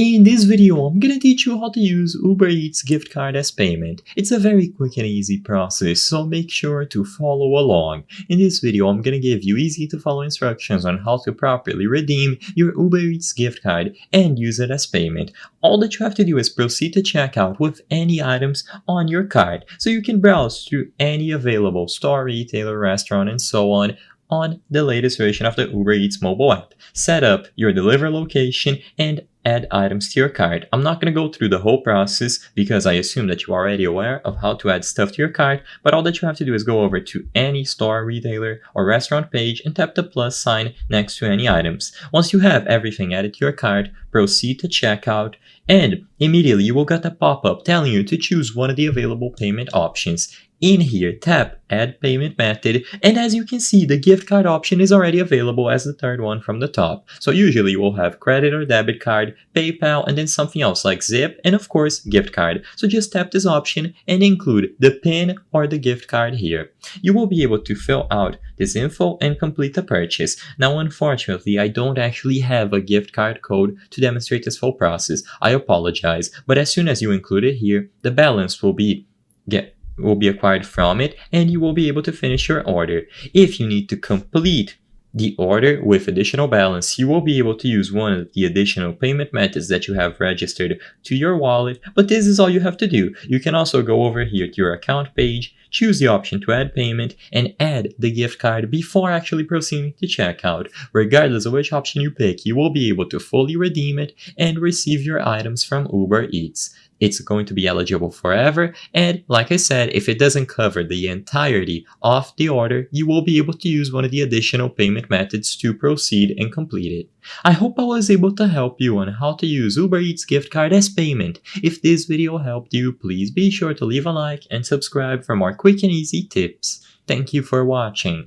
In this video, I'm gonna teach you how to use Uber Eats gift card as payment. It's a very quick and easy process, so make sure to follow along. In this video, I'm gonna give you easy to follow instructions on how to properly redeem your Uber Eats gift card and use it as payment. All that you have to do is proceed to checkout with any items on your card, so you can browse through any available store, retailer, restaurant, and so on the latest version of the Uber Eats mobile app. Set up your deliver location and add items to your cart. I'm not going to go through the whole process because I assume that you're already aware of how to add stuff to your cart, but all that you have to do is go over to any store, retailer, or restaurant page and tap the plus sign next to any items. Once you have everything added to your cart, proceed to checkout, and immediately you will get a pop-up telling you to choose one of the available payment options. In here, tap Add Payment Method, and as you can see, the gift card option is already available as the third one from the top. So usually you will have credit or debit card, PayPal, and then something else like Zip, and of course, gift card. So just tap this option and include the PIN or the gift card here. You will be able to fill out this info and complete the purchase. Now, unfortunately, I don't actually have a gift card code to demonstrate this full process. I apologize, but as soon as you include it here, the balance will be acquired from it, and you will be able to finish your order. If you need to complete the order with additional balance, you will be able to use one of the additional payment methods that you have registered to your wallet, but this is all you have to do. You can also go over here to your account page, choose the option to add payment, and add the gift card before actually proceeding to checkout. Regardless of which option you pick, you will be able to fully redeem it and receive your items from Uber Eats. It's going to be eligible forever, and like I said, if it doesn't cover the entirety of the order, you will be able to use one of the additional payment methods to proceed and complete it. I hope I was able to help you on how to use Uber Eats gift card as payment. If this video helped you, please be sure to leave a like and subscribe for more quick and easy tips. Thank you for watching.